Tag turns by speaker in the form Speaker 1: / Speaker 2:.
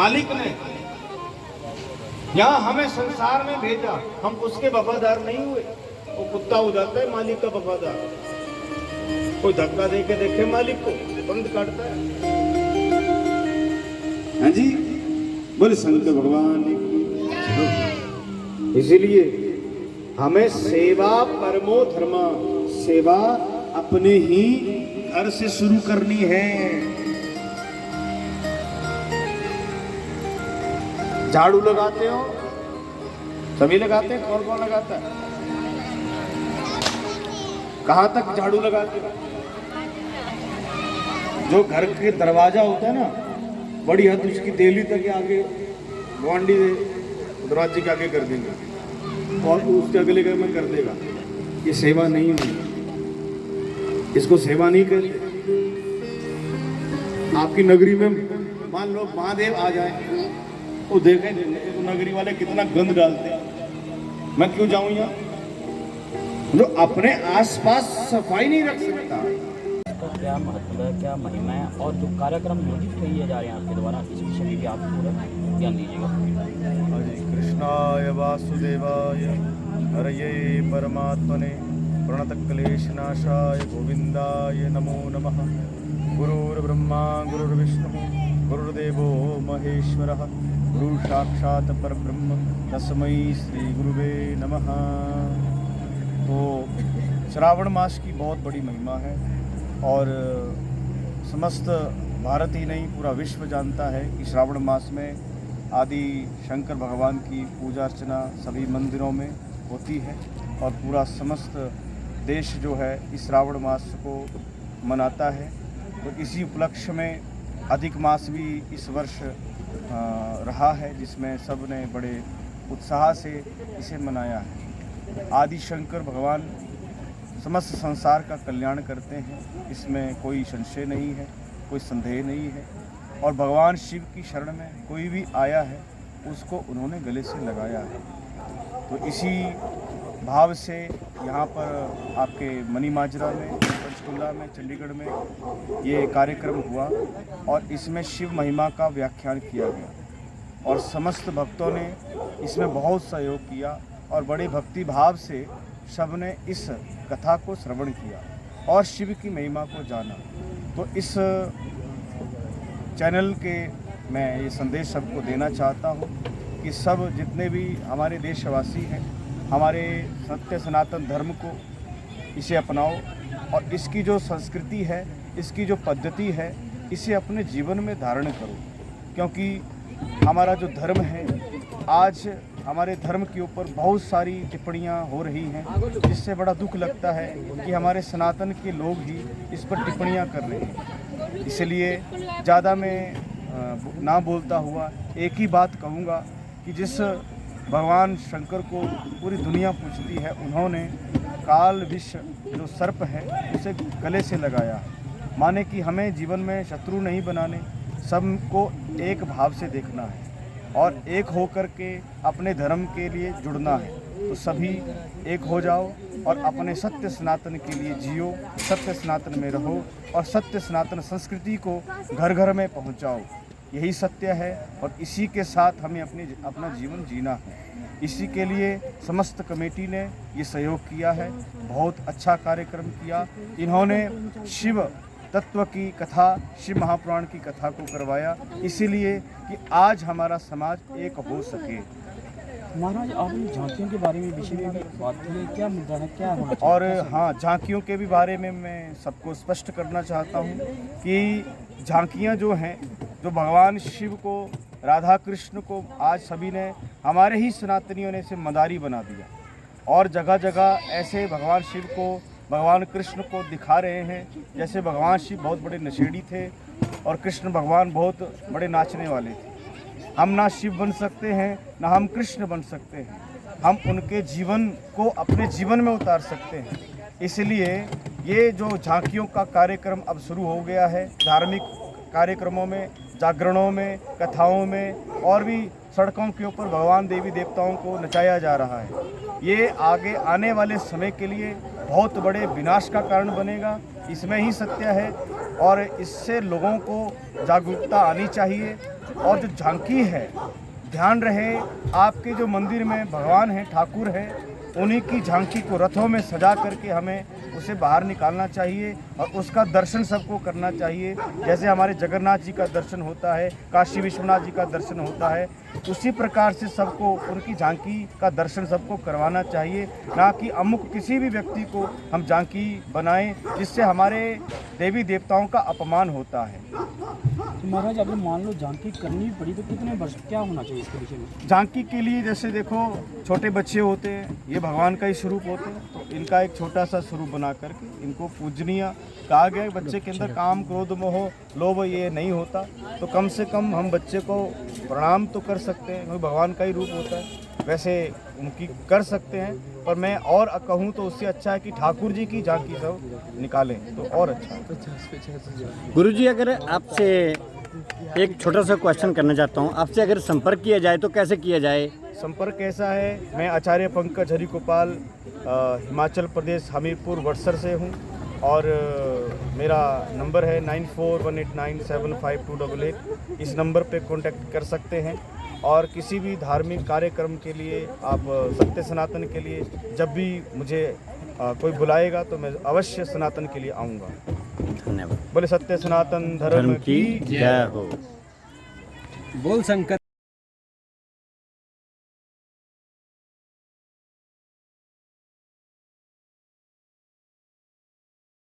Speaker 1: मालिक ने यहाँ हमें संसार में भेजा, हम उसके वफादार नहीं हुए। वो कुत्ता हो जाता है मालिक का वफादार। कोई धक्का दे के देखे मालिक को, बंद काटता है। हाँ जी, बोले शंकर भगवान की। इसीलिए हमें सेवा परमो धर्मा, सेवा अपने ही घर से शुरू करनी है। झाड़ू लगाते हो, सभी लगाते हैं, कौन कौन लगाता है? कहां तक झाड़ू लगाते हो? जो घर के दरवाजा होता है ना, बड़ी हद उसकी देली तक आगे गुआंडी दरवाजे के आगे कर देंगे और उसके अगले घर में कर देगा। ये सेवा नहीं हुई, इसको सेवा नहीं कहते। आपकी नगरी में मान लो महादेव आ जाए, वो देखें तो नगरी वाले कितना गंद डालते हैं। मैं क्यों जाऊं यहाँ? जो अपने आसपास सफाई नहीं रख सकता।
Speaker 2: तो क्या महत्व है, क्या महिमा है, और जो कार्यक्रम योजित किए जा रहे हैं आपके द्वारा, इस विषय में भी आप पूरा ज्ञान दीजिएगा।
Speaker 3: हरे कृष्णाय वासुदेवाय हरये परमात्मने प्रणतक्लेशनाशाय गोविंदाय नमो नमः। गुरुर्ब्रह्मा गुरुर्विष्णु गुरुर्देवो महेश्वरः, गुरु साक्षात् परब्रह्म तस्मै श्री गुरुवे नमः। तो श्रावण मास की बहुत बड़ी महिमा है और समस्त भारत ही नहीं पूरा विश्व जानता है कि श्रावण मास में आदि शंकर भगवान की पूजा अर्चना सभी मंदिरों में होती है और पूरा समस्त देश जो है इस श्रावण मास को मनाता है। तो इसी उपलक्ष्य में अधिक मास भी इस वर्ष रहा है, जिसमें सब ने बड़े उत्साह से इसे मनाया है। आदि शंकर भगवान समस्त संसार का कल्याण करते हैं, इसमें कोई संशय नहीं है, कोई संदेह नहीं है। और भगवान शिव की शरण में कोई भी आया है उसको उन्होंने गले से लगाया है। तो इसी भाव से यहाँ पर आपके मनी माजरा में, पंचकुला में, चंडीगढ़ में ये कार्यक्रम हुआ और इसमें शिव महिमा का व्याख्यान किया गया और समस्त भक्तों ने इसमें बहुत सहयोग किया और बड़े भक्ति भाव से सब ने इस कथा को श्रवण किया और शिव की महिमा को जाना। तो इस चैनल के मैं ये संदेश सबको देना चाहता हूँ कि सब जितने भी हमारे देशवासी हैं, हमारे सत्य सनातन धर्म को इसे अपनाओ और इसकी जो संस्कृति है, इसकी जो पद्धति है, इसे अपने जीवन में धारण करो। क्योंकि हमारा जो धर्म है, आज हमारे धर्म के ऊपर बहुत सारी टिप्पणियां हो रही हैं, जिससे बड़ा दुख लगता है कि हमारे सनातन के लोग ही इस पर टिप्पणियां कर रहे हैं। इसलिए ज़्यादा मैं ना बोलता हुआ एक ही बात कहूँगा कि जिस भगवान शंकर को पूरी दुनिया पूजती है, उन्होंने काल विष जो सर्प है उसे गले से लगाया है। माने कि हमें जीवन में शत्रु नहीं बनाने, सबको एक भाव से देखना है और एक हो कर के अपने धर्म के लिए जुड़ना है। तो सभी एक हो जाओ और अपने सत्य सनातन के लिए जियो, सत्य सनातन में रहो और सत्य सनातन संस्कृति को घर घर में पहुंचाओ। यही सत्य है और इसी के साथ हमें अपना जीवन जीना है। इसी के लिए समस्त कमेटी ने ये सहयोग किया है, बहुत अच्छा कार्यक्रम किया। इन्होंने शिव तत्व की कथा, शिव महापुराण की कथा को करवाया, इसीलिए कि आज हमारा समाज एक हो सके।
Speaker 2: महाराज, आपने झांकियों के बारे में विषय में भी बात की, क्या मुद्दा है, क्या होना चाहिए?
Speaker 3: और हाँ, झांकियों के भी बारे में मैं सबको स्पष्ट करना चाहता हूँ कि झांकियाँ जो हैं, जो भगवान शिव को, राधा कृष्ण को आज सभी ने, हमारे ही सनातनियों ने इसे मदारी बना दिया और जगह जगह ऐसे भगवान शिव को, भगवान कृष्ण को दिखा रहे हैं जैसे भगवान शिव बहुत बड़े नशेड़ी थे और कृष्ण भगवान बहुत बड़े नाचने वाले थे। हम ना शिव बन सकते हैं, ना हम कृष्ण बन सकते हैं। हम उनके जीवन को अपने जीवन में उतार सकते हैं। इसलिए ये जो झांकियों का कार्यक्रम अब शुरू हो गया है, धार्मिक कार्यक्रमों में, जागरणों में, कथाओं में और भी सड़कों के ऊपर भगवान देवी देवताओं को नचाया जा रहा है। ये आगे आने वाले समय के लिए बहुत बड़े विनाश का कारण बनेगा, इसमें ही सत्य है। और इससे लोगों को जागरूकता आनी चाहिए और जो झांकी है, ध्यान रहे आपके जो मंदिर में भगवान हैं, ठाकुर हैं, उन्हीं की झांकी को रथों में सजा करके हमें उसे बाहर निकालना चाहिए और उसका दर्शन सबको करना चाहिए। जैसे हमारे जगन्नाथ जी का दर्शन होता है, काशी विश्वनाथ जी का दर्शन होता है, उसी प्रकार से सबको उनकी झांकी का दर्शन सबको करवाना चाहिए, ना कि अमुक किसी भी व्यक्ति को हम झांकी बनाएं जिससे हमारे देवी देवताओं का अपमान होता है।
Speaker 2: तो महाराज अगर मान लो झांकी करनी पड़ी तो कितने वर्ष क्या होना चाहिए इसके विषय में?
Speaker 3: झांकी के लिए जैसे देखो छोटे बच्चे होते हैं, ये भगवान का ही स्वरूप होते हैं, तो इनका एक छोटा सा स्वरूप बना करके इनको पूजनीय कहा गया है। बच्चे के अंदर काम, क्रोध, मोह, लोभ ये नहीं होता, तो कम से कम हम बच्चे को प्रणाम तो कर सकते हैं, क्योंकि भगवान का ही रूप होता है, वैसे उनकी कर सकते हैं। पर मैं और कहूँ तो उससे अच्छा है कि ठाकुर जी की झांकी सब निकालें तो और अच्छा है।
Speaker 4: गुरुजी, अगर आपसे एक छोटा सा क्वेश्चन करना चाहता हूँ, आपसे अगर संपर्क किया जाए तो कैसे किया जाए?
Speaker 3: संपर्क कैसा है? मैं आचार्य पंकज हरिगोपाल, हिमाचल प्रदेश, हमीरपुर, वड़सर से हूँ और मेरा नंबर है 9418975288। इस नंबर पे कांटेक्ट कर सकते हैं और किसी भी धार्मिक कार्यक्रम के लिए आप सत्य सनातन के लिए जब भी मुझे कोई बुलाएगा तो मैं अवश्य सनातन के लिए आऊँगा।
Speaker 4: धन्यवाद।
Speaker 3: बोले सत्य सनातन धर्म
Speaker 4: धर्म
Speaker 3: की
Speaker 4: की जय हो।
Speaker 5: बोल शंकर।